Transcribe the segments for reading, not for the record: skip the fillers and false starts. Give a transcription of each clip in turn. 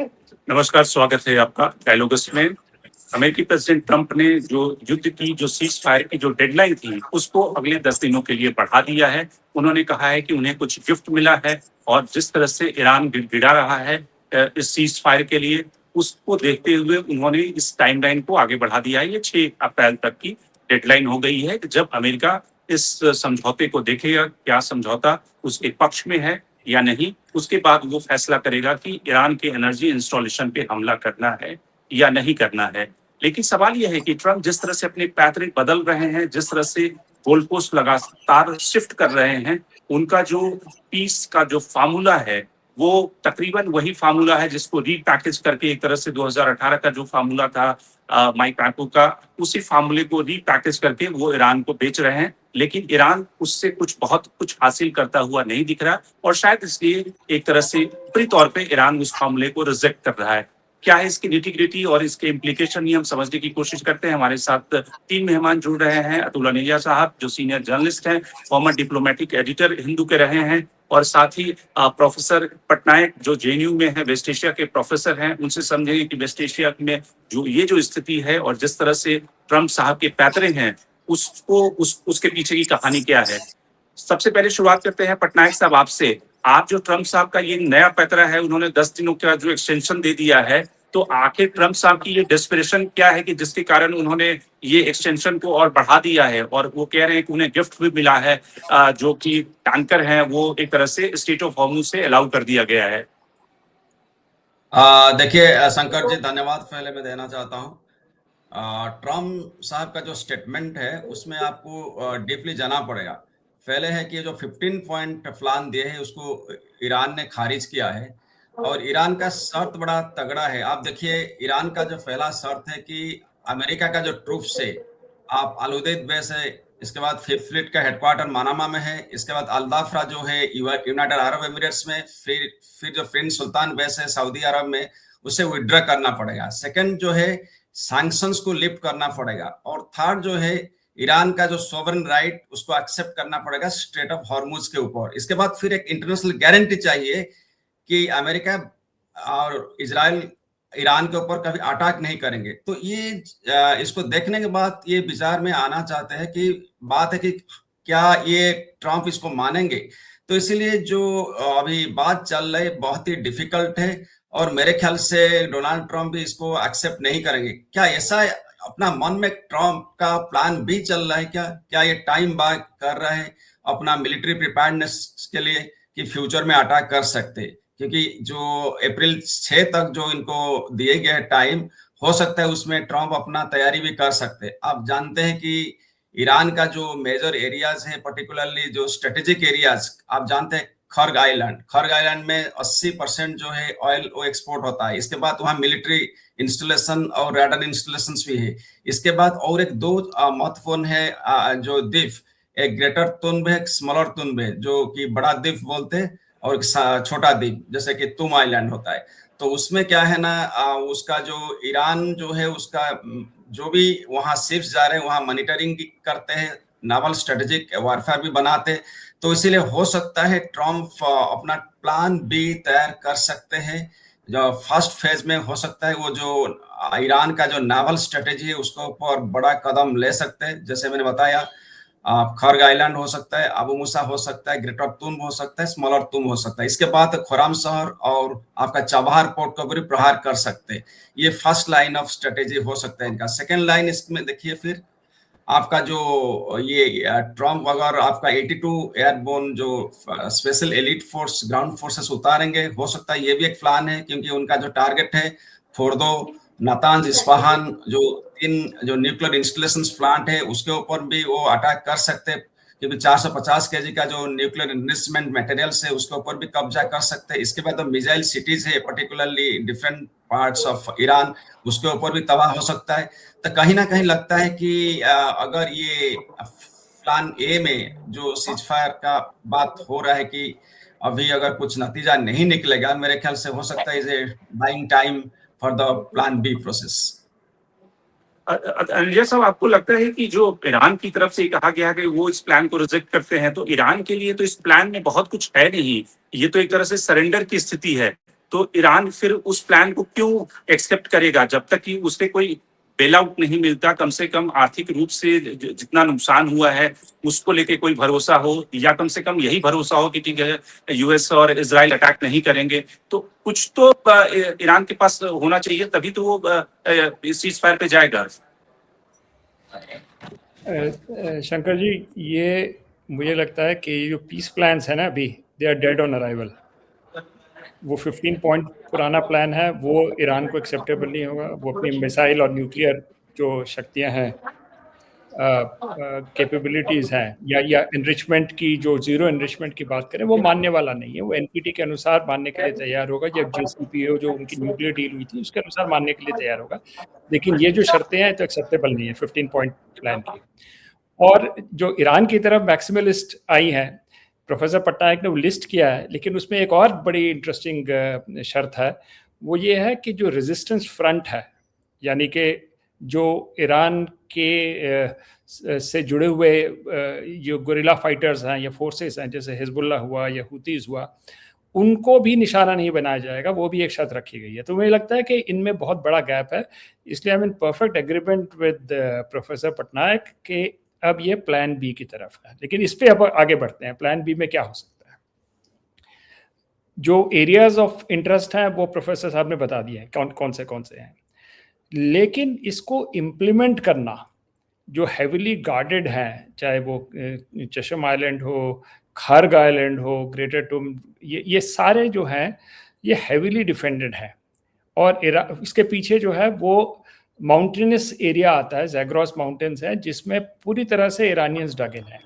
नमस्कार, स्वागत है आपका डायलॉगस में। अमेरिकी प्रेसिडेंट ट्रंप ने जो युद्ध की जो सीज फायर की जो डेडलाइन थी, उसको अगले 10 दिनों के लिए बढ़ा दिया है। उन्होंने कहा है कि उन्हें कुछ गिफ्ट मिला है और जिस तरह से ईरान गिड़गिड़ा रहा है इस सीज फायर के लिए, उसको देखते हुए उन्होंने इस टाइमलाइन को आगे बढ़ा दिया है। ये 6 अप्रैल तक की डेडलाइन हो गई है, जब अमेरिका इस समझौते को देखेगा, क्या समझौता उसके पक्ष में है या नहीं। उसके बाद वो फैसला करेगा कि ईरान के एनर्जी इंस्टॉलेशन पे हमला करना है या नहीं करना है। लेकिन सवाल ये है कि ट्रंप जिस तरह से अपने पैतरे बदल रहे हैं, जिस तरह से गोल पोस्ट लगातार शिफ्ट कर रहे हैं, उनका जो पीस का जो फार्मूला है, वो तकरीबन वही फार्मूला है जिसको रीपैकेज करके एक तरह से 2018 का जो फार्मूला था माइक पैंको का, उसी फार्मूले को रीपैकेज करके वो ईरान को बेच रहे हैं। लेकिन ईरान उससे बहुत कुछ हासिल करता हुआ नहीं दिख रहा और शायद इसलिए एक तरह से ऊपरी तौर पे ईरान उस मामले को रिजेक्ट कर रहा है। क्या है इसकी निटी-ग्रिटी और इसके इम्प्लीकेशन, ये हम समझने की कोशिश करते हैं। हमारे साथ 3 मेहमान जुड़ रहे हैं। अतुल अनेजा साहब जो सीनियर जर्नलिस्ट हैं, फॉर्मर डिप्लोमेटिक एडिटर हिंदू के रहे हैं, और साथ ही प्रोफेसर पटनायक जो जेएनयू में है, वेस्ट एशिया के प्रोफेसर हैं। उनसे समझेंगे कि वेस्ट एशिया में जो स्थिति है और जिस तरह से ट्रंप साहब के पैतरे हैं, उसके पीछे की कहानी क्या है। सबसे पहले शुरुआत करते हैं पटनायक साहब आपसे। आप जो ट्रंप साहब का ये नया पैतरा है, उन्होंने 10 दिनों का जो एक्सटेंशन दे दिया है, तो आखिर ट्रंप साहब की ये डेस्परेशन क्या है कि जिसके कारण उन्होंने ये एक्सटेंशन को और बढ़ा दिया है, और वो कह रहे हैं कि उन्हें गिफ्ट भी मिला है, जो कि टैंकर है वो एक तरह से स्टेट ऑफ हॉर्मुज से अलाउ कर दिया गया है। देखिए शंकर जी, धन्यवाद पहले मैं देना चाहता हूँ। ट्रम्प साहब का जो स्टेटमेंट है उसमें आपको डीपली जाना पड़ेगा। पहले है कि जो 15 पॉइंट प्लान दिए है उसको ईरान ने खारिज किया है, और ईरान का शर्त बड़ा तगड़ा है। आप देखिए, ईरान का जो पहला शर्त है कि अमेरिका का जो ट्रूप्स है, आप अलउदैद बेस है, इसके बाद फिफ्थ फ्लीट का हेडक्वार्टर मानामा में है, इसके बाद अल्दाफ्रा जो है यूनाइटेड अरब एमिरेट्स में, फिर जो प्रिंस सुल्तान बेस है सऊदी अरब में, उसे विड्रॉ करना पड़ेगा। सेकंड जो है सैंक्शंस को लिफ्ट करना पड़ेगा, और थर्ड जो है ईरान का जो सोवरेन राइट उसको एक्सेप्ट करना पड़ेगा स्ट्रेट ऑफ हॉर्मुज के ऊपर। इसके बाद फिर एक इंटरनेशनल गारंटी चाहिए कि अमेरिका और इजराइल ईरान के ऊपर कभी अटैक नहीं करेंगे। तो ये इसको देखने के बाद ये विचार में आना चाहते हैं कि बात है कि क्या ये ट्रंप इसको मानेंगे। तो इसीलिए जो अभी बात चल रही बहुत ही डिफिकल्ट है, और मेरे ख्याल से डोनाल्ड ट्रंप भी इसको एक्सेप्ट नहीं करेंगे। क्या ऐसा अपना मन में ट्रंप का प्लान भी चल रहा है? क्या ये टाइम बाय कर रहे हैं अपना मिलिट्री प्रिपेयर्डनेस के लिए कि फ्यूचर में अटैक कर सकते? क्योंकि जो अप्रैल 6 तक जो इनको दिए गए टाइम, हो सकता है उसमें ट्रंप अपना तैयारी भी कर सकते हैं। आप जानते हैं कि ईरान का जो मेजर एरियाज है, पर्टिकुलरली जो स्ट्रेटेजिक एरियाज, आप जानते हैं खर्ग आइलैंड में 80% जो है ऑयल वो एक्सपोर्ट होता है। इसके बाद वहाँ मिलिट्री इंस्टॉलेशन और रडार इंस्टॉलेशन भी है। इसके बाद और एक दो महत्वपूर्ण है जो द्वीप, एक ग्रेटर तुन्ब है, एक स्मॉलर तुन्ब है, जो कि बड़ा द्वीप बोलते हैं, और एक छोटा द्वीप जैसे कि तुम आइलैंड होता है। तो उसमें क्या है ना, उसका जो ईरान जो है उसका जो भी वहां शिप्स जा रहे हैं वहां मॉनिटरिंग करते हैं, नावल स्ट्रेटेजिक वारफेयर भी बनाते हैं। तो इसीलिए हो सकता है ट्रम्प अपना प्लान बी तैयार कर सकते हैं। जो फर्स्ट फेज में हो सकता है वो जो ईरान का जो नावल स्ट्रेटेजी है उसके ऊपर बड़ा कदम ले सकते हैं। जैसे मैंने बताया, खर्ग आइलैंड हो सकता है, अबू मूसा हो सकता है, ग्रेटर तुम हो सकता है, स्मॉलर तुम हो सकता है। इसके बाद खुराम शहर और आपका चाबहार पोर्ट को भी प्रहार कर सकते हैं। ये फर्स्ट लाइन ऑफ स्ट्रेटेजी हो सकता है इनका। सेकेंड लाइन इसमें देखिए, फिर आपका जो ये ट्रम्प अगर आपका 82 एयरबोर्न जो special elite force ground forces उतारेंगे, हो सकता है ये भी एक प्लान है, क्योंकि उनका जो टारगेट है फोर्दो, नातांज, इस्फहान, जो 3 जो न्यूक्लियर इंस्टॉलेशन प्लांट है उसके ऊपर भी वो अटैक कर सकते हैं, क्योंकि 450 केजी का जो न्यूक्लियर इन्वेस्टमेंट मटेरियल्स है उसके ऊपर भी कब्जा कर सकते हैं। इसके बाद तो मिसाइल सिटीज है particularly different parts of Iran, उसके ऊपर भी तबाह हो सकता है। तो कहीं ना कहीं लगता है कि अगर ये प्लान ए में जो सीज फायर का बात हो रहा है कि अभी अगर कुछ नतीजा नहीं निकलेगा, मेरे ख्याल से हो सकता है is buying time for the plan B process. Anil साहब, आपको लगता है कि जो ईरान की तरफ से कहा गया कि वो इस प्लान को रिजेक्ट करते हैं, तो ईरान के लिए तो इस प्लान में बहुत कुछ है नहीं, ये तो एक तरह से सरेंडर की स्थिति है। तो ईरान फिर उस प्लान को क्यों एक्सेप्ट करेगा जब तक कि उसे कोई बेल आउट नहीं मिलता, कम से कम आर्थिक रूप से जितना नुकसान हुआ है उसको लेके कोई भरोसा हो, या कम से कम यही भरोसा हो कि ठीक है यूएस और इजराइल अटैक नहीं करेंगे। तो कुछ तो ईरान के पास होना चाहिए, तभी तो वो सीज फायर पे जाएगा। शंकर जी, ये मुझे लगता है कि जो पीस प्लान्स है ना अभी, they are dead on arrival. वो 15 पॉइंट पुराना प्लान है, वो ईरान को एक्सेप्टेबल नहीं होगा। वो अपनी मिसाइल और न्यूक्लियर जो शक्तियां हैं, कैपेबिलिटीज़ हैं, या एनरिचमेंट की, जो जीरो एनरिचमेंट की बात करें, वो मानने वाला नहीं है। वो एनपीटी के अनुसार मानने के लिए तैयार होगा, जब JCPOA जो उनकी न्यूक्लियर डील हुई थी उसके अनुसार मानने के लिए तैयार होगा। लेकिन ये जो शर्तें हैं तो एक्सेप्टेबल नहीं है 15 पॉइंट प्लान की। और जो ईरान की तरफ मैक्सिमलिस्ट आई है, प्रोफेसर पटनायक ने वो लिस्ट किया है, लेकिन उसमें एक और बड़ी इंटरेस्टिंग शर्त है। वो ये है कि जो रेजिस्टेंस फ्रंट है, यानी कि जो ईरान के से जुड़े हुए जो गुरिल्ला फाइटर्स हैं या फोर्सेस हैं, जैसे हिजबुल्लाह हुआ या हुतीज हुआ, उनको भी निशाना नहीं बनाया जाएगा। वो भी एक शर्त रखी गई है। तो मुझे लगता है कि इनमें बहुत बड़ा गैप है। इसलिए I am in perfect agreement with professor Patnaik कि अब ये प्लान बी की तरफ है। लेकिन इस पे अब आगे बढ़ते हैं, प्लान बी में क्या हो सकता है। जो एरियाज ऑफ इंटरेस्ट हैं वो प्रोफेसर साहब ने बता दिए हैं कौन से हैं, लेकिन इसको इम्प्लीमेंट करना जो हेविली गार्डेड हैं, चाहे वो चशम आइलैंड हो, खार्ग आइलैंड हो, ग्रेटर टूम, ये सारे जो हैं ये हेविली डिफेंडेड हैं। और इसके पीछे जो है वो माउंटेनस एरिया आता है, जैग्रोस माउंटेन्स है, जिसमें पूरी तरह से ईरानियंस डग इन हैं।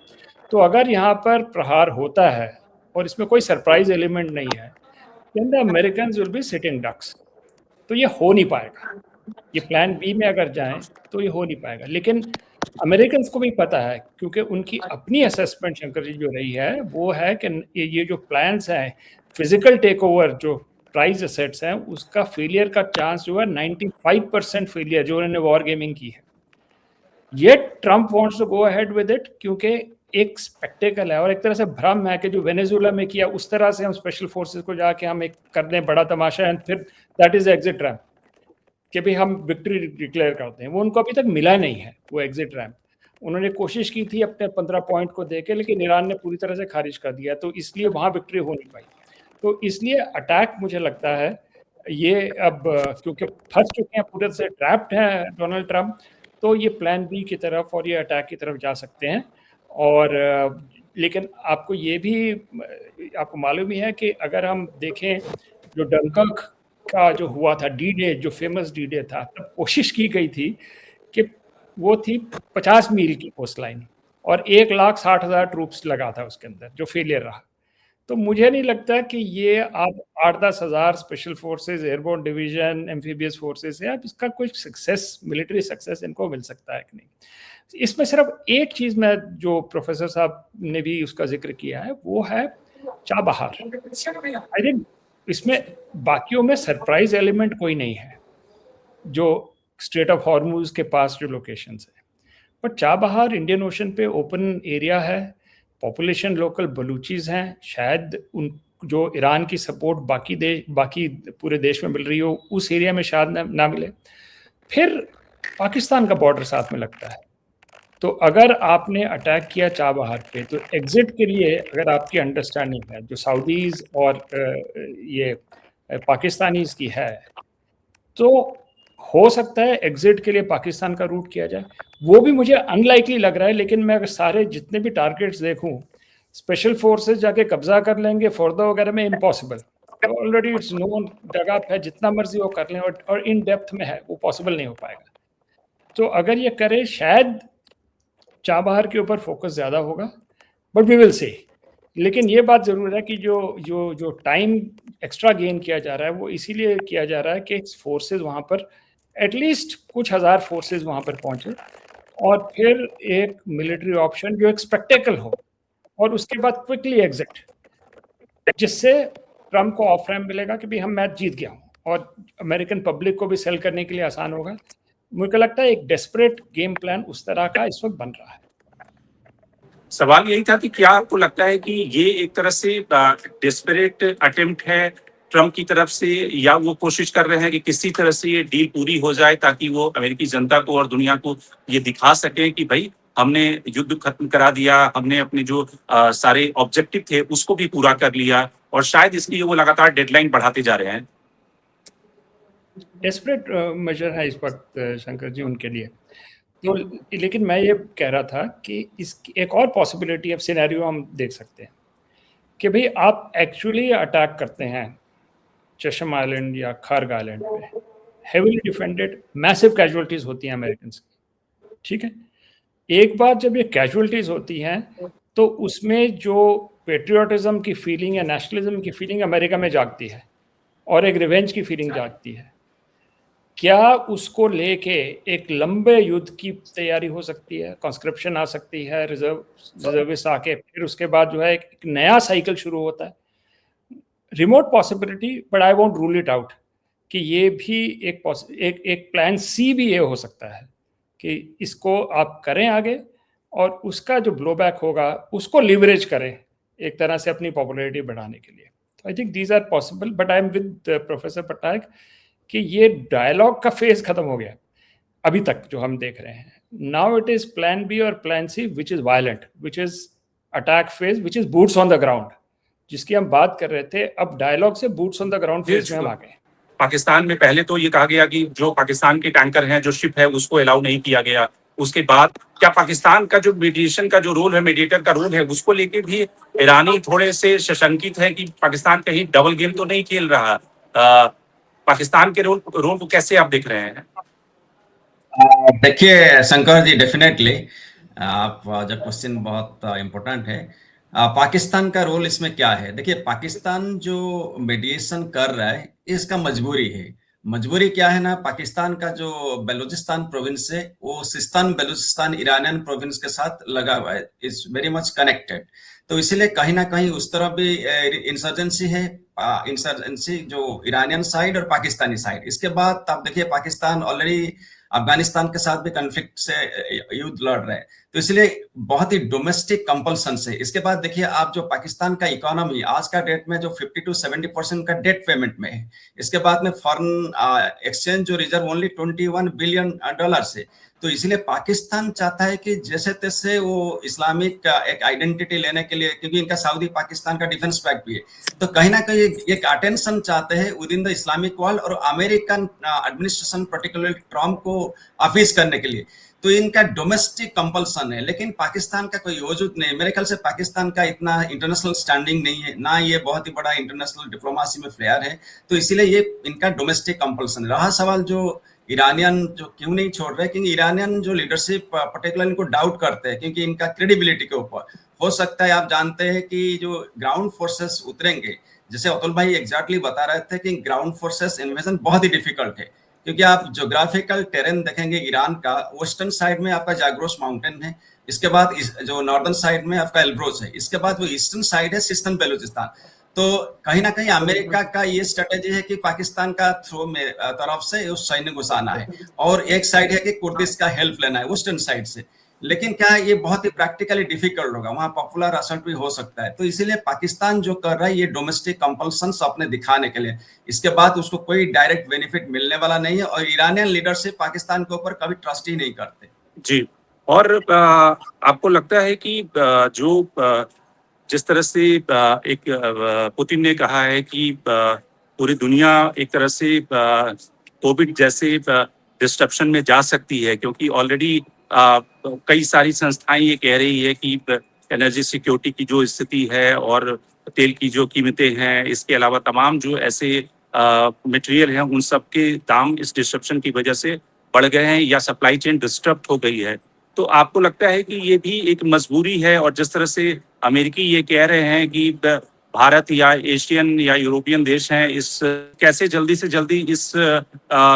तो अगर यहाँ पर प्रहार होता है और इसमें कोई सरप्राइज एलिमेंट नहीं है, then the Americans will be sitting ducks. तो ये हो नहीं पाएगा। ये प्लान बी में अगर जाएं तो ये हो नहीं पाएगा। लेकिन अमेरिकन्स को भी पता है, क्योंकि उनकी अपनी असेसमेंट शंकर जी जो रही है वो है कि ये जो प्लान्स हैं, फिजिकल टेक ओवर जो प्राइज एसेट्स हैं, उसका फेलियर का चांस जो है 95% फेलियर जो उन्होंने वॉर गेमिंग की है। ये Trump wants to go ahead with it, क्योंकि एक स्पेक्टेकल है और एक तरह से भ्रम है कि जो वेनेजुएला में किया उस तरह से हम स्पेशल फोर्सेस को जाके हम एक कर दें बड़ा तमाशा, एंड फिर दैट इज एग्जिट रैम्प कि भाई हम विक्ट्री डिक्लेयर करते हैं। वो उनको अभी तक मिला नहीं है वो एग्जिट रैम्प। उन्होंने कोशिश की थी अपने 15 पॉइंट को देके, लेकिन ईरान ने पूरी तरह से खारिज कर दिया, तो इसलिए वहाँ विक्ट्री हो नहीं पाई। तो इसलिए अटैक मुझे लगता है ये अब क्योंकि फंस चुके हैं, पूरे से ट्रैप्ड हैं डोनाल्ड ट्रंप, तो ये प्लान बी की तरफ और ये अटैक की तरफ जा सकते हैं। और लेकिन आपको ये भी आपको मालूम ही है कि अगर हम देखें जो डंकर्क का जो हुआ था डी डे, जो फेमस डी डे था, तब कोशिश की गई थी कि वो थी 50 मील की कोस्ट लाइन और 1,60,000 ट्रूप्स लगा था उसके अंदर, जो फेलियर रहा। तो मुझे नहीं लगता कि ये आप 8-10 हज़ार special forces, airborne division, amphibious forces है, अब इसका कोई सक्सेस, मिलिट्री सक्सेस इनको मिल सकता है कि नहीं। इसमें सिर्फ एक चीज़ मैं जो प्रोफेसर साहब ने भी उसका जिक्र किया है वो है चाबहार। आई थिंक इसमें बाकियों में सरप्राइज एलिमेंट कोई नहीं है, जो स्ट्रेट ऑफ हॉर्मुज के पास जो लोकेशंस है, बट चाबहार इंडियन ओशन पे ओपन एरिया है, पॉपुलेशन लोकल बलूचीज हैं, शायद उन जो ईरान की सपोर्ट बाकी पूरे देश में मिल रही हो उस एरिया में शायद ना मिले। फिर पाकिस्तान का बॉर्डर साथ में लगता है, तो अगर आपने अटैक किया चाबहार पे, तो एग्जिट के लिए अगर आपकी अंडरस्टैंडिंग है जो सऊदीज और ये पाकिस्तानीज की है, तो हो सकता है एग्जिट के लिए पाकिस्तान का रूट किया जाए। वो भी मुझे अनलाइकली लग रहा है, लेकिन मैं अगर सारे जितने भी टारगेट्स देखूं, स्पेशल फोर्सेस जाके कब्जा कर लेंगे फोर्दो वगैरह में, इम्पॉसिबल। ऑलरेडी इट्स नोन जगह है, जितना मर्जी वो कर लें, और इन डेप्थ में है, वो पॉसिबल नहीं हो पाएगा। तो अगर ये करे, शायद चाबहार के ऊपर फोकस ज़्यादा होगा, बट वी विल से। लेकिन ये बात ज़रूर है कि जो टाइम एक्स्ट्रा गेन किया जा रहा है वो इसीलिए किया जा रहा है कि फोर्सेस वहाँ पर एटलीस्ट कुछ हज़ार फोर्सेस वहाँ पर पहुँचे, और फिर एक मिलिट्री ऑप्शन जो एक स्पेक्टेकल हो, और उसके बाद क्विकली एग्जिट, जिससे ट्रम्प को ऑफ रैम्प मिलेगा कि भाई हम मैच जीत गया हूँ, और अमेरिकन पब्लिक को भी सेल करने के लिए आसान होगा। मुझे लगता है एक डेस्परेट गेम प्लान उस तरह का इस वक्त बन रहा है। सवाल यही था कि क्या आपको लगता है कि ये एक तरह से डेस्परेट अटेम्प्ट है ट्रम्प की तरफ से, या वो कोशिश कर रहे हैं कि किसी तरह से ये डील पूरी हो जाए ताकि वो अमेरिकी जनता को और दुनिया को ये दिखा सकें कि भाई हमने युद्ध खत्म करा दिया, हमने अपने जो सारे ऑब्जेक्टिव थे उसको भी पूरा कर लिया, और शायद इसलिए वो लगातार डेडलाइन बढ़ाते जा रहे हैं। डेस्परेट मेजर है इस वक्त शंकर जी उनके लिए। तो लेकिन मैं ये कह रहा था कि इसकी एक और पॉसिबिलिटी ऑफ सिनेरियो हम देख सकते हैं कि भाई आप एक्चुअली अटैक करते हैं चशम आइलैंड या खार्ग आइलैंड पे, हेवीली डिफेंडेड, मैसिव कैजुअलिटीज होती हैं अमेरिकन की, ठीक है। एक बार जब ये कैजुअलिटीज होती हैं तो उसमें जो पेट्रियोटिज्म की फीलिंग या नेशनलिज्म की फीलिंग अमेरिका में जागती है और एक रिवेंज की फीलिंग जागती है। क्या उसको लेके एक लंबे युद्ध की तैयारी हो सकती है, कॉन्स्क्रिप्शन आ सकती है, रिजर्विस्ट आके, फिर उसके बाद जो है एक नया साइकिल शुरू होता है। Remote possibility, but I won't rule it out कि ये भी एक प्लान सी भी ये हो सकता है कि इसको आप करें आगे और उसका जो ब्लोबैक होगा उसको लिवरेज करें एक तरह से अपनी पॉपुलैरिटी बढ़ाने के लिए। तो I think these are possible, but I am with professor Patnaik कि ये डायलॉग का फेज खत्म हो गया अभी तक जो हम देख रहे हैं। Now it is plan B और plan C which is violent, which is attack phase, which is boots on the ground, जिसकी हम बात कर रहे थे। अब डायलॉग से boots on the ground phase में हम आ गए। पाकिस्तान में पहले तो ये कहा गया कि जो पाकिस्तान के टैंकर हैं, जो शिप है, उसको अलाउ नहीं किया गया। उसके बाद क्या पाकिस्तान का जो मीडिएशन का जो रोल है, मीडिएटर का रोल है, उसको लेके भी ईरानी थोड़े से सशंकित है कि पाकिस्तान कहीं डबल गेम तो नहीं खेल रहा। पाकिस्तान के रोल को कैसे आप देख रहे हैं? देखिए शंकर जी, डेफिनेटली आप जो क्वेश्चन बहुत इम्पोर्टेंट है। पाकिस्तान का रोल इसमें क्या है? देखिए, पाकिस्तान जो मीडिएशन कर रहा है इसका मजबूरी है। मजबूरी क्या है ना, पाकिस्तान का जो बलूचिस्तान प्रोविंस है वो सिस्तान बलूचिस्तान ईरानियन प्रोविंस के साथ लगा हुआ है, इज वेरी मच कनेक्टेड। तो इसलिए कहीं ना कहीं उस तरफ भी इंसर्जेंसी है, इंसर्जेंसी जो ईरानियन साइड और पाकिस्तानी साइड। इसके बाद आप देखिए पाकिस्तान ऑलरेडी अफगानिस्तान के साथ भी कॉन्फ्लिक्ट से युद्ध लड़ रहे हैं, तो इसलिए बहुत ही डोमेस्टिक कंपल्सन से। इसके बाद देखिए आप जो पाकिस्तान का इकोनॉमी आज का डेट में जो 50 to 70% का डेट पेमेंट में है। इसके बाद में फॉरेन एक्सचेंज जो रिजर्व ओनली $21 बिलियन है। तो इसलिए पाकिस्तान चाहता है कि जैसे तैसे वो इस्लामिक एक आइडेंटिटी लेने के लिए, क्योंकि इनका सऊदी पाकिस्तान का डिफेंस पैक्ट भी है, तो कहीं ना कहीं एक अटेंशन चाहते हैं with in the Islamic world और अमेरिकन एडमिनिस्ट्रेशन पर्टिकुलरली ट्रम्प को अपीज करने के लिए। तो इनका डोमेस्टिक कंपल्सन है, लेकिन पाकिस्तान का कोई वजूद नहीं। मेरे ख्याल से पाकिस्तान का इतना इंटरनेशनल स्टैंडिंग नहीं है, ना ये बहुत ही बड़ा इंटरनेशनल डिप्लोमेसी में प्लेयर है, तो इसीलिए ये इनका डोमेस्टिक कंपल्सन। रहा सवाल जो ईरानियन जो क्यों नहीं छोड़ रहे, क्योंकि ईरानियन जो लीडरशिप पर्टिकुलर इनको डाउट करते हैं, क्योंकि इनका क्रेडिबिलिटी के ऊपर हो सकता है। आप जानते हैं कि जो ग्राउंड फोर्सेस उतरेंगे, जैसे अतुल भाई एग्जैक्टली बता रहे थे कि ग्राउंड फोर्सेस इन्वेजन बहुत ही डिफिकल्ट है, क्योंकि आप जोग्राफिकल टेरेन देखेंगे ईरान का, वेस्टर्न साइड में आपका जाग्रोस माउंटेन है, इसके बाद जो नॉर्दर्न साइड में आपका एल्ब्रोस है, इसके बाद वो ईस्टर्न साइड है सिस्तान बलूचिस्तान। तो कहीं ना कहीं अमेरिका का ये स्ट्रेटेजी है कि पाकिस्तान का थ्रो में तरफ से उस सैन्य घुसाना है, और एक साइड है कि कुर्दिश का हेल्प लेना है वेस्टर्न साइड से। लेकिन क्या है, ये बहुत ही प्रैक्टिकली डिफिकल्ट होगा, वहां पॉपुलर असल्ट भी हो सकता है। तो इसीलिए पाकिस्तान जो कर रहा है ये डोमेस्टिक कंपल्सन्स अपने दिखाने के लिए, इसके बाद उसको कोई डायरेक्ट बेनिफिट मिलने वाला नहीं है, और ईरानियन लीडरशिप पाकिस्तान के ऊपर कभी ट्रस्ट ही नहीं करते। जी, और आपको लगता है कि जो जिस तरह से एक पुतिन ने कहा है कि पूरी दुनिया एक तरह से कोविड जैसे डिस्ट्रप्शन में जा सकती है, क्योंकि ऑलरेडी कई सारी संस्थाएं ये कह रही है कि एनर्जी सिक्योरिटी की जो स्थिति है और तेल की जो कीमतें हैं, इसके अलावा तमाम जो ऐसे मटेरियल हैं, उन सब के दाम इस डिस्ट्रप्शन की वजह से बढ़ गए हैं या सप्लाई चेन डिस्टर्ब हो गई है। तो आपको लगता है कि ये भी एक मजबूरी है? और जिस तरह से अमेरिकी ये कह रहे हैं कि भारत या एशियन या यूरोपियन देश हैं, इस कैसे जल्दी से जल्दी इस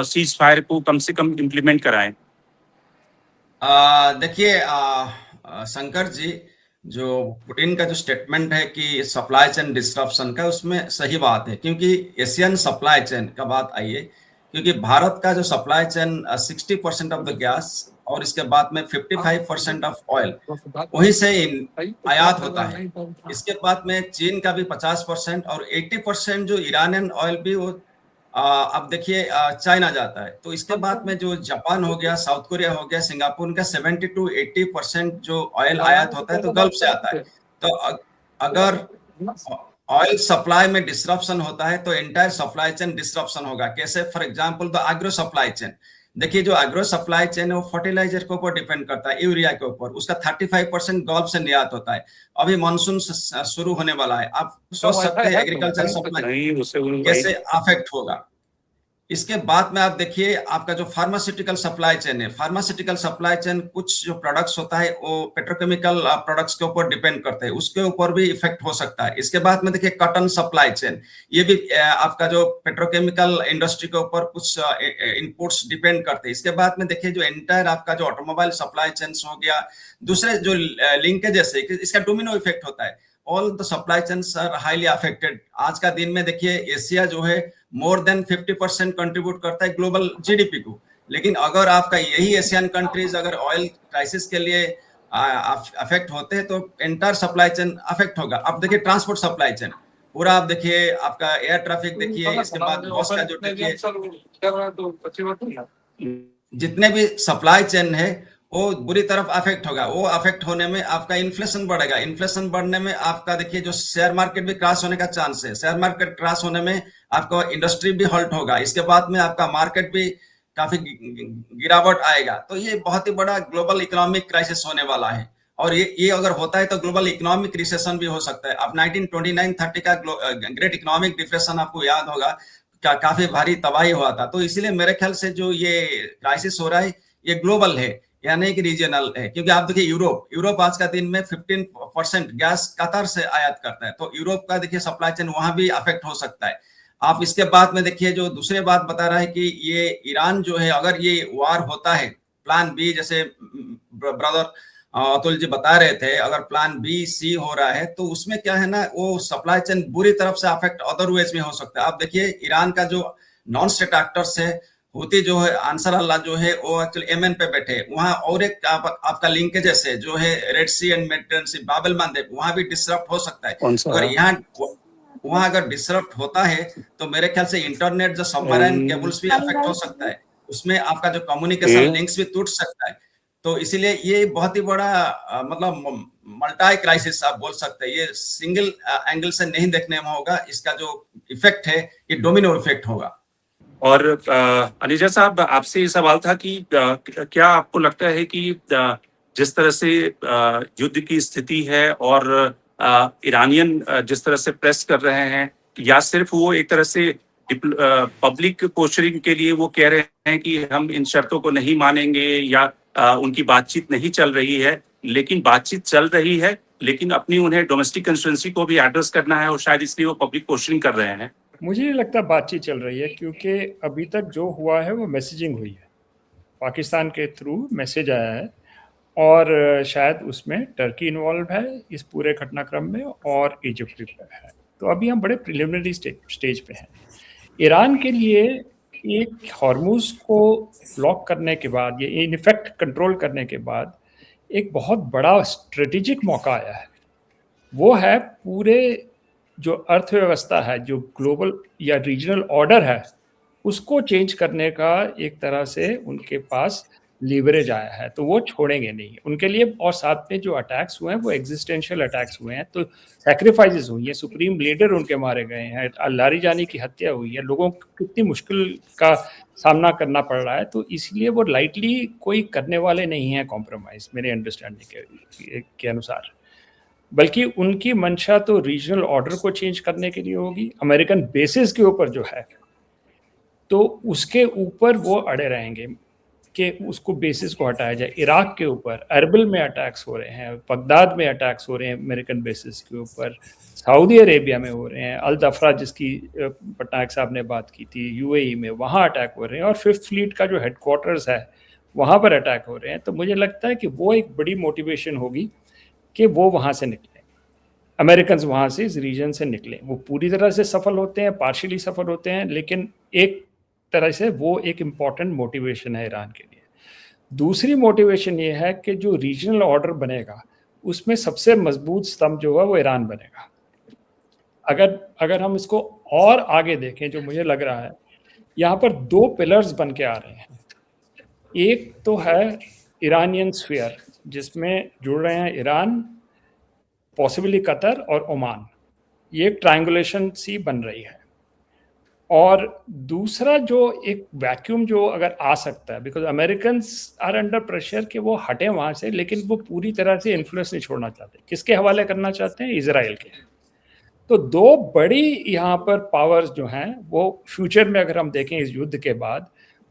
सीज फायर को कम से कम इम्प्लीमेंट कराएं? देखिए शंकर जी, जो पुतिन का जो स्टेटमेंट है कि सप्लाई चेन डिस्ट्रप्शन का, उसमें सही बात है, क्योंकि एशियन सप्लाई चेन का बात आई है, क्योंकि भारत का जो supply chain 60% of the gas और इसके बाद में 55% ऑफ ऑयल वहीं से आयात होता है। इसके बाद में चीन का भी 50% और 80% जो ईरानियन ऑयल भी वो अब देखिए चाइना जाता है। तो इसके बाद में जो जापान हो गया, साउथ कोरिया हो गया, सिंगापुर का 70 to 80% जो ऑयल आयात होता है तो गल्फ से आता है। तो अगर ऑयल सप्लाई में डिस्ट्रप्शन होता है तो एंटायर सप्लाई चेन डिस्ट्रप्शन होगा। कैसे? For example the agro supply chain. देखिए जो एग्रो सप्लाई चेन है वो फर्टिलाइजर के ऊपर डिपेंड करता है, यूरिया के ऊपर। उसका 35% गल्फ से निर्यात होता है। अभी मानसून शुरू होने वाला है, आप सोच सकते हैं एग्रीकल्चर सप्लाई कैसे अफेक्ट होगा। इसके बाद में आप देखिए आपका जो फार्मास्यूटिकल सप्लाई चेन है, फार्मास्यूटिकल सप्लाई चेन कुछ जो प्रोडक्ट्स होता है वो पेट्रोकेमिकल प्रोडक्ट्स के ऊपर डिपेंड करते हैं, उसके ऊपर भी इफेक्ट हो सकता है। इसके बाद में देखिए कॉटन सप्लाई चेन, ये भी आपका जो पेट्रोकेमिकल इंडस्ट्री के ऊपर कुछ इनपुट्स डिपेंड करते हैं। इसके बाद में देखिए जो एंटायर आपका जो ऑटोमोबाइल सप्लाई चेन हो गया, दूसरे जो लिंकेजेस है, इसका डोमिनो इफेक्ट होता है। All the supply chains are highly affected. आज का दिन में देखिए एशिया जो है मोर देन 50% कंट्रीब्यूट करता है ग्लोबल जीडीपी को। लेकिन अगर आपका यही एशियन कंट्रीज अगर ऑयल क्राइसिस के लिए अफेक्ट होते हैं तो एंटायर सप्लाई चेन अफेक्ट होगा। अब देखिए ट्रांसपोर्ट सप्लाई चेन पूरा, आप देखिए आपका एयर ट्रैफिक देखिए, इसके बाद बस का जो देखिए जितने भी सप्लाई चेन है वो बुरी तरफ अफेक्ट होगा। वो अफेक्ट होने में आपका इन्फ्लेशन बढ़ेगा। इन्फ्लेशन बढ़ने में आपका देखिए जो शेयर मार्केट भी क्रैश होने का चांस है। शेयर मार्केट क्रैश होने में आपका इंडस्ट्री भी हॉल्ट होगा। इसके बाद में आपका मार्केट भी काफी गिरावट आएगा। तो ये बहुत ही बड़ा ग्लोबल इकोनॉमिक क्राइसिस होने वाला है। और ये अगर होता है तो ग्लोबल इकोनॉमिक रिसेशन भी हो सकता है। अब 1929-30 का ग्रेट इकोनॉमिक डिप्रेशन आपको याद होगा, काफी भारी तबाही हुआ था। तो इसीलिए मेरे ख्याल से जो ये क्राइसिस हो रहा है ये ग्लोबल है, यानी कि रीजनल है। क्योंकि आप देखिए यूरोप आज का दिन में 15% गैस कतर से आयात करता है, तो यूरोप का देखिए सप्लाई चेन वहां भी अफेक्ट हो सकता है। आप इसके बाद में देखिए जो दूसरी बात बता रहा है कि ये ईरान जो है अगर ये वार होता है, प्लान बी जैसे ब्रदर अतुल जी बता रहे थे, अगर प्लान बी सी हो रहा है तो उसमें क्या है ना, वो सप्लाई चेन बुरी तरफ से अफेक्ट अदर वेज में हो सकता है। आप देखिए ईरान का जो नॉन स्टेट एक्टर्स है, हुती जो है, आंसर अल्लाह जो है वो एक्चुअली यमन पे बैठे वहां, और एक आपका लिंकेजेस है जो है रेड सी एंड मेडिटेरेनियन सी, बाब एल मंदेब, वहां भी डिसरप्ट हो सकता है। अगर यहाँ वहां अगर डिसरप्ट होता है तो मेरे ख्याल से इंटरनेट जो सबमरीन केबल्स भी अफेक्ट हो सकता है, उसमें आपका जो कम्युनिकेशन लिंक्स भी टूट सकता है। तो इसीलिए ये बहुत ही बड़ा मतलब मल्टी क्राइसिस आप बोल सकते हैं। ये सिंगल एंगल से नहीं देखने में होगा, इसका जो इफेक्ट है ये डोमिनो इफेक्ट होगा। और अनिजा साहब, आपसे ये सवाल था कि क्या आपको लगता है कि जिस तरह से युद्ध की स्थिति है और ईरानियन जिस तरह से प्रेस कर रहे हैं, या सिर्फ वो एक तरह से पब्लिक पोस्चरिंग के लिए वो कह रहे हैं कि हम इन शर्तों को नहीं मानेंगे, या उनकी बातचीत नहीं चल रही है, लेकिन बातचीत चल रही है, लेकिन अपनी उन्हें डोमेस्टिक कंस्टिट्यूएंसी को भी एड्रेस करना है और शायद इसलिए वो पब्लिक पोस्चरिंग कर रहे हैं? मुझे नहीं लगता बातचीत चल रही है, क्योंकि अभी तक जो हुआ है वो मैसेजिंग हुई है, पाकिस्तान के थ्रू मैसेज आया है, और शायद उसमें टर्की इन्वॉल्व है इस पूरे घटनाक्रम में, और इजिप्ट भी है। तो अभी हम बड़े प्रिलिमिनरी स्टेज पे हैं। ईरान के लिए एक हॉर्मुज को ब्लॉक करने के बाद, ये इन इफेक्ट कंट्रोल करने के बाद एक बहुत बड़ा स्ट्रेटेजिक मौका आया है। वो है पूरे जो अर्थव्यवस्था है, जो ग्लोबल या रीजनल ऑर्डर है, उसको चेंज करने का एक तरह से उनके पास लीवरेज आया है, तो वो छोड़ेंगे नहीं उनके लिए। और साथ में जो अटैक्स हुए हैं वो एग्जिस्टेंशियल अटैक्स हुए हैं, तो सैक्रिफाइसेस हुई हैं, सुप्रीम लीडर उनके मारे गए हैं, लारीजानी की हत्या हुई है, लोगों को कितनी मुश्किल का सामना करना पड़ रहा है। तो इसलिए वो लाइटली कोई करने वाले नहीं हैं कॉम्प्रोमाइज़, मेरे अंडरस्टैंडिंग के अनुसार। बल्कि उनकी मंशा तो रीजनल ऑर्डर को चेंज करने के लिए होगी, अमेरिकन बेसिस के ऊपर जो है, तो उसके ऊपर वो अड़े रहेंगे कि उसको बेसिस को हटाया जाए। इराक के ऊपर अरबिल में अटैक्स हो रहे हैं, बगदाद में अटैक्स हो रहे हैं अमेरिकन बेसिस के ऊपर, सऊदी अरेबिया में हो रहे हैं, अल दफरा जिसकी पटनायक साहब ने बात की थी, यूएई में, वहाँ अटैक हो रहे हैं, और 5th फ्लीट का जो हेडक्वार्टर्स है वहाँ पर अटैक हो रहे हैं। तो मुझे लगता है कि वो एक बड़ी मोटिवेशन होगी कि वो वहाँ से निकलें, अमेरिकन वहाँ से, इस रीजन से निकलें। वो पूरी तरह से सफल होते हैं, पार्शियली सफल होते हैं, लेकिन एक तरह से वो एक इम्पॉर्टेंट मोटिवेशन है ईरान के लिए। दूसरी मोटिवेशन ये है कि जो रीजनल ऑर्डर बनेगा उसमें सबसे मजबूत स्तंभ जो है वो ईरान बनेगा। अगर हम इसको और आगे देखें, जो मुझे लग रहा है यहाँ पर दो पिलर्स बन के आ रहे हैं। एक तो है ईरानियन स्फीयर, जिसमें जुड़ रहे हैं ईरान, पॉसिबली कतर और ओमान। ये एक ट्रायंगुलेशन सी बन रही है। और दूसरा जो एक वैक्यूम जो अगर आ सकता है, because Americans are under pressure कि वो हटें वहाँ से, लेकिन वो पूरी तरह से इन्फ्लुएंस नहीं छोड़ना चाहते। किसके हवाले करना चाहते हैं? इजराइल के। तो दो बड़ी यहाँ पर पावर्स जो हैं वो फ्यूचर में अगर हम देखें इस युद्ध के बाद,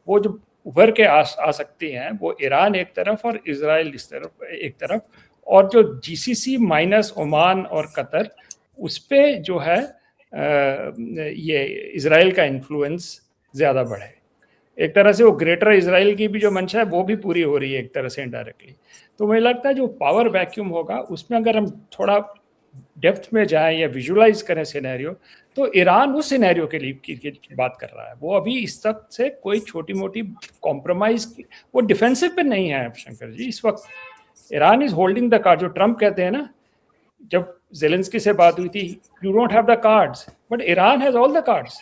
वो जो उभर के आ सकती हैं, वो ईरान एक तरफ और इजराइल इस तरफ एक तरफ, और जो जीसीसी माइनस ओमान और कतर, उस पे जो है ये इजराइल का इन्फ्लुएंस ज़्यादा बढ़े। एक तरह से वो ग्रेटर इजराइल की भी जो मंशा है वो भी पूरी हो रही है एक तरह से इनडायरेक्टली। तो मुझे लगता है जो पावर वैक्यूम होगा उसमें अगर हम थोड़ा डेप्थ में जाएं या विजुलाइज करें सिनेरियो, तो ईरान उस सिनेरियो के लिए की बात कर रहा है। वो अभी इस तक से कोई छोटी मोटी कॉम्प्रोमाइज, वो डिफेंसिव पे नहीं है शंकर जी इस वक्त। Iran is holding the card, जो ट्रम्प कहते हैं ना, जब ज़ेलेंस्की से बात हुई थी, you don't have the cards but Iran has all the cards.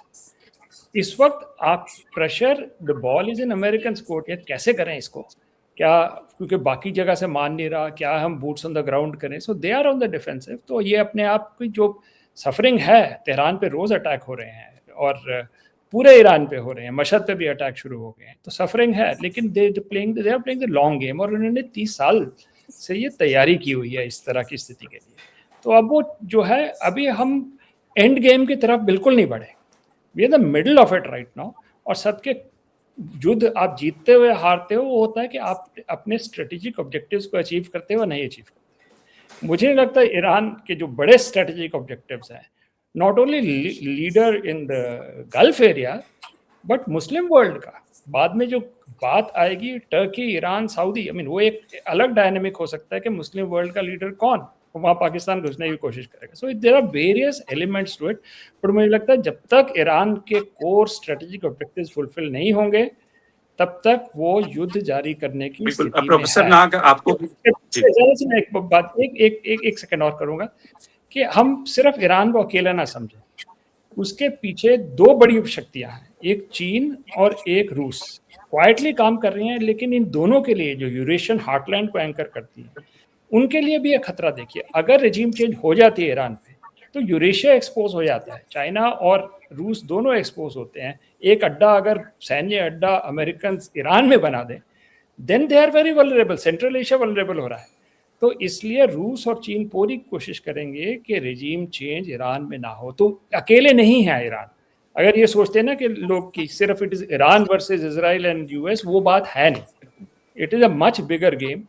इस वक्त आप pressure, the ball is in American court. कैसे करें इसको? क्या क्योंकि बाकी जगह से मान नहीं रहा, क्या हम बूट्स ऑन द ग्राउंड करें? So they are on the defensive. तो ये अपने आप की जो सफरिंग है, तेहरान पे रोज अटैक हो रहे हैं और पूरे ईरान पे हो रहे हैं, मशहद पे भी अटैक शुरू हो गए हैं, तो सफरिंग है, लेकिन they are playing the long game. और उन्होंने 30 साल से ये तैयारी की हुई है इस तरह की स्थिति के लिए। तो अब वो जो है, अभी हम एंड गेम की तरफ बिल्कुल नहीं बढ़े, we are the middle of it right now. और सबके युद्ध आप जीतते हुए हारते हो, वो होता है कि आप अपने स्ट्रेटेजिक ऑब्जेक्टिव्स को अचीव करते हो नहीं अचीव करते। मुझे नहीं लगता ईरान के जो बड़े स्ट्रेटेजिक ऑब्जेक्टिव्स हैं, not only leader in the gulf area but Muslim world का, बाद में जो बात आएगी Turkey, Iran, Saudi, I mean वो एक अलग डायनेमिक हो सकता है कि मुस्लिम वर्ल्ड का लीडर कौन वहाँ पाकिस्तान घुसने की कोशिश करेगा। So there are various elements to it. पर मुझे लगता है जब तक ईरान के कोर स्ट्रेटेजिक ऑब्जेक्टिव्स फुलफिल नहीं होंगे, तब तक वो युद्ध जारी करने की बिल्कुल। स्थिति में प्रोफेसर है। नाग, आपको एक बात, एक सेकंड और करूंगा कि हम सिर्फ ईरान को अकेला ना समझें। उसके पीछे दो बड़ी शक्तियां हैं, एक चीन और एक रूस, क्वाइटली काम कर रही हैं। लेकिन इन दोनों के लिए, जो यूरेशियन हार्टलैंड को एंकर करती हैं, उनके लिए भी एक खतरा देखिए। अगर रेजिम चेंज हो जाती है ईरान पे, तो यूरेशिया एक्सपोज हो जाता है, चाइना और रूस दोनों एक्सपोज होते हैं। एक अड्डा, अगर सैन्य अड्डा अमेरिकन ईरान में बना दें, then they are very vulnerable. Central Asia vulnerable हो रहा है। तो इसलिए रूस और चीन पूरी कोशिश करेंगे कि रेजिम चेंज ईरान में ना हो। तो अकेले नहीं है ईरान। अगर ये सोचते हैं ना कि लोग कि सिर्फ it is Iran versus Israel and US, वो बात है नहीं। It is a much bigger game.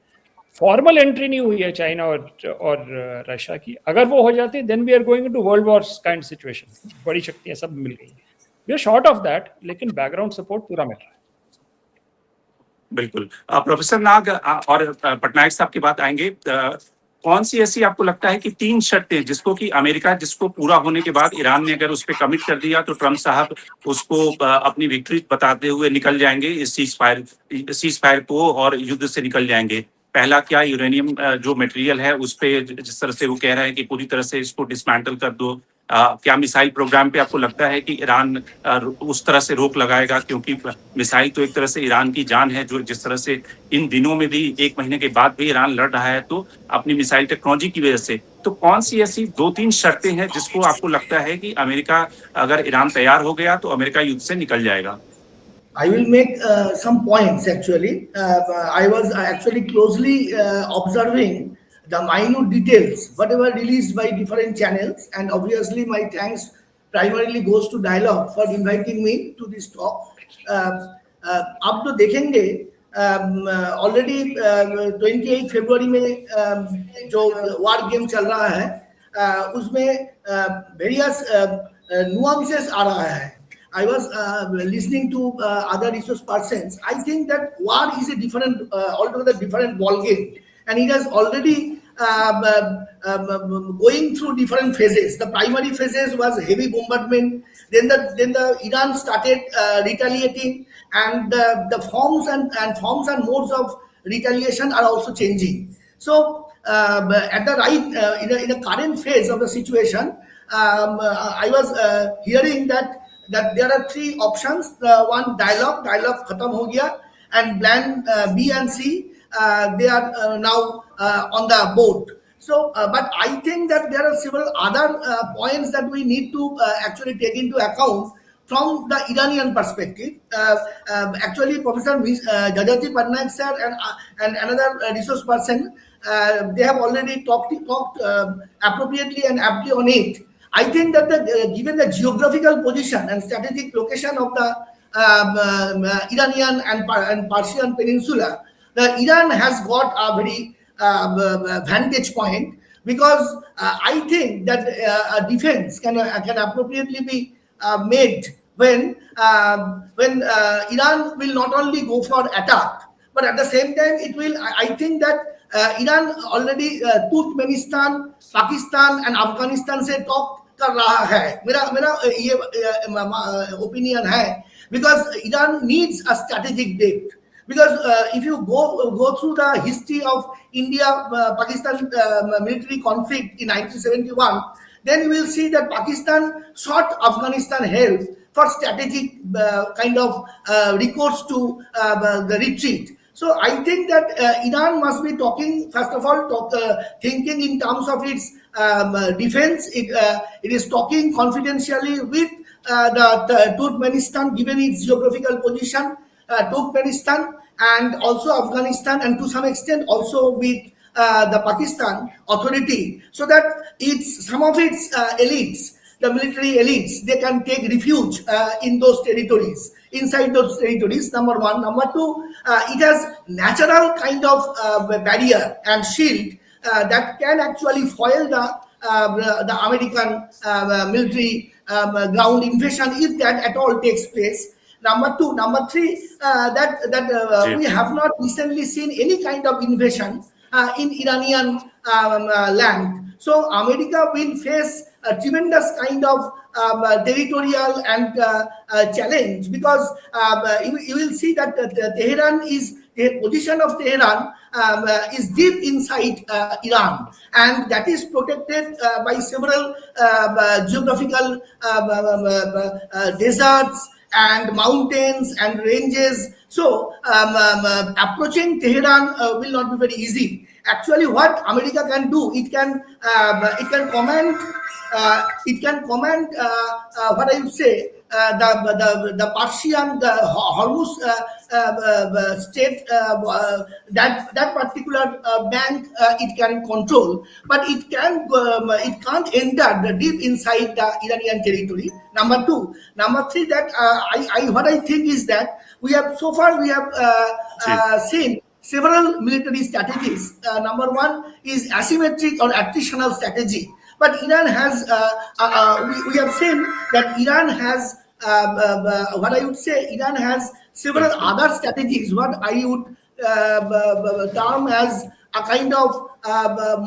Formal entry नहीं हुई है चाइना और रशिया की। अगर वो हो जाती है, then we are going into world war kind situation. बड़ी शक्तियां सब मिल गई, we are short of that, लेकिन बैकग्राउंड सपोर्ट पूरा मिल रहा है। बिल्कुल। प्रोफेसर नाग और पटनायक साहब की बात आएंगे। कौन सी ऐसी आपको लगता है कि 3 शर्तें जिसको कि अमेरिका, जिसको पूरा होने के बाद ईरान ने अगर उस पर कमिट कर दिया, तो ट्रम्प साहब उसको अपनी विक्ट्री बताते हुए निकल जाएंगे इस सीज फायर को और युद्ध से निकल जाएंगे? पहला, क्या यूरेनियम जो मटेरियल है उस पे जिस तरह से वो कह रहे हैं कि पूरी तरह से इसको डिसमेंटल कर दो। क्या मिसाइल प्रोग्राम पे आपको लगता है कि ईरान उस तरह से रोक लगाएगा? क्योंकि मिसाइल तो एक तरह से ईरान की जान है, जो जिस तरह से इन दिनों में भी 1 महीने के बाद भी ईरान लड़ रहा है, तो अपनी मिसाइल टेक्नोलॉजी की वजह से। तो कौन सी ऐसी 2-3 शर्तें हैं जिसको आपको लगता है कि अमेरिका, अगर ईरान तैयार हो गया तो अमेरिका युद्ध से निकल जाएगा? I will make some points actually. I was actually closely observing the minute details, whatever released by different channels, and obviously my thanks primarily goes to Dialogue for inviting me to this talk. आप तो देखेंगे already 28 फरवरी में जो war game चल रहा है, उसमें various nuances आ रहा है। I was listening to other resource persons. I think that war is a different, altogether different ball game, and it has already going through different phases. The primary phases was heavy bombardment. Then the Iran started retaliating, and the forms and modes of retaliation are also changing. So at the right in the current phase of the situation, I was hearing that there are three options. One, dialogue khatam ho gaya, and plan B and C, they are now on the board. So, but I think that there are several other points that we need to actually take into account from the Iranian perspective. Actually, Professor Jajati Patnaik sir and another resource person, they have already talked appropriately and aptly on it. I think that given the geographical position and strategic location of the Iranian and Persian Peninsula, Iran has got a very vantage point, because I think that a defense can appropriately be made when Iran will not only go for attack, but at the same time it will. I think that Iran already Turkmenistan, Pakistan and Afghanistan से talk कर रहा है. मेरा ये opinion है, because Iran needs a strategic depth. Because if you go through the history of India-Pakistan military conflict in 1971, then you will see that Pakistan sought Afghanistan help for strategic kind of recourse to the retreat. So I think that Iran must be talking, first of all, thinking in terms of its defense. It is talking confidentially with the Turkmenistan, given its geographical position, Turkmenistan, and also Afghanistan, and to some extent also with the Pakistan authority, so that some of its elites, the military elites, they can take refuge in those territories, inside those territories. Number one. Number two, it has natural kind of barrier and shield that can actually foil the American military ground invasion, if that at all takes place. Number two. Number three, we have not recently seen any kind of invasion in Iranian land. So America will face a tremendous kind of territorial and challenge, because you will see that the position of Tehran is deep inside Iran, and that is protected by several geographical deserts and mountains and ranges. So approaching Tehran will not be very easy. Actually, what America can do, it can command what I would say, the Persian, the Hormuz state, that particular bank it can control, but it can't enter the deep inside the Iranian territory. Number two. Number three, that what I think is that we have seen several military strategies. Number one is asymmetric or attritional strategy. But Iran has, we have seen that Iran has, what I would say, Iran has several other strategies, what I would term as a kind of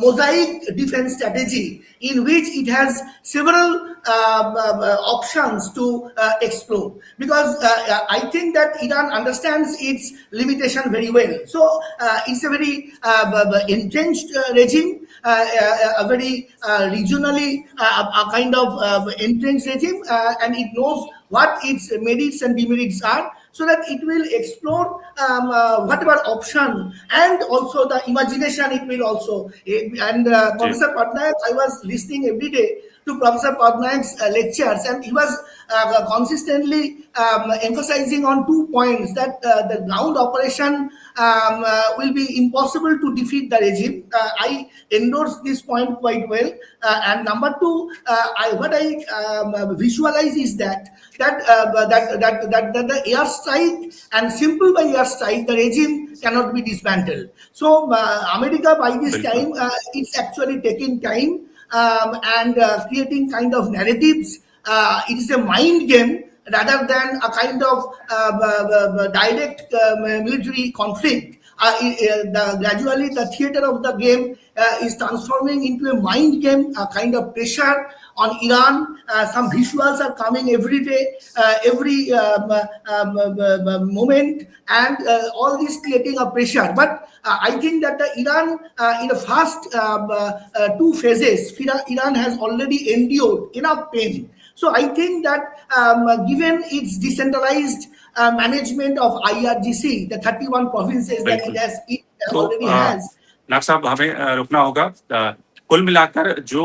mosaic defense strategy, in which it has several options to explore. Because I think that Iran understands its limitation very well. So it's a very entrenched regime, a very regionally a kind of entrenched regime, and it knows what its merits and demerits are, so that it will explore whatever option, and also the imagination it will also. And Professor Patnaik, I was listening every day to Professor Patnaik's lectures, and he was consistently emphasizing on 2 points, that the ground operation will be impossible to defeat the regime. I endorse this point quite well. And number two, what I visualize is that the airstrike, and simple by airstrike, the regime cannot be dismantled. So America by this time, it's actually taking time and creating kind of narratives. It is a mind game rather than a kind of direct military conflict. gradually the theater of the game is transforming into a mind game, a kind of pressure on Iran. Some visuals are coming every day, every moment, and all this creating a pressure. But I think that the Iran, in the first 2 phases, Iran has already endured enough pain. So I think that given its decentralized management of IRGC, the 31 provinces that it already has. नाग साहब, हमें रुकना होगा। कुल मिलाकर जो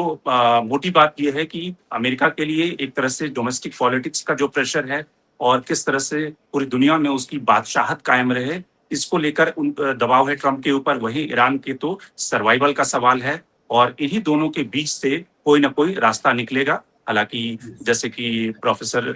मोटी बात यह है कि अमेरिका के लिए एक तरह से डोमेस्टिक पॉलिटिक्स का जो प्रेशर है और किस तरह से पूरी दुनिया में उसकी बादशाहत कायम रहे, इसको लेकर दबाव है ट्रंप के ऊपर। वहीं ईरान के तो सर्वाइवल का सवाल है और इन्हीं दोनों के बीच से कोई ना कोई रास्ता निकलेगा। हालांकि जैसे कि प्रोफेसर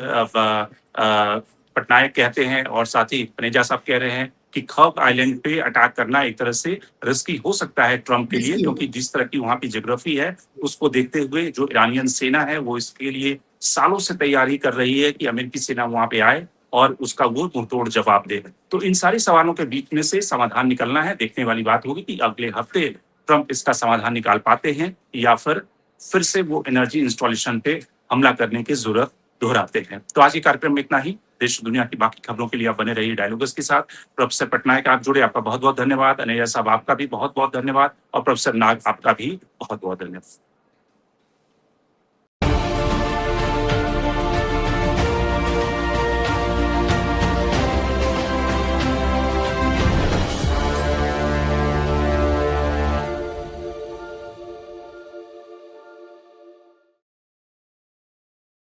पटनायक कहते हैं और साथ ही पनेजा साहब कह रहे हैं कि खौफ आइलैंड पे अटैक करना एक तरह से रिस्की हो सकता है ट्रंप के लिए, क्योंकि जिस तरह की वहां की ज्योग्राफी है उसको देखते हुए जो ईरानियन सेना है वो इसके लिए सालों से तैयारी कर रही है कि अमेरिकी सेना वहां पे आए और उसका वो मुंहतोड़ जवाब दे। तो इन सारे सवालों के बीच में से समाधान निकलना है। देखने वाली बात होगी कि अगले हफ्ते ट्रंप इसका समाधान निकाल पाते हैं या फिर से वो एनर्जी इंस्टॉलेशन पे हमला करने की जरूरत दोहराते हैं। तो आज के कार्यक्रम में इतना ही। देश दुनिया की बाकी खबरों के लिए आप बने रहिए डायलॉग्स के साथ। प्रोफेसर पटनायक आप जुड़े, आपका बहुत बहुत धन्यवाद। अनैया साहब आपका भी बहुत बहुत धन्यवाद और प्रोफेसर नाग आपका भी बहुत बहुत धन्यवाद।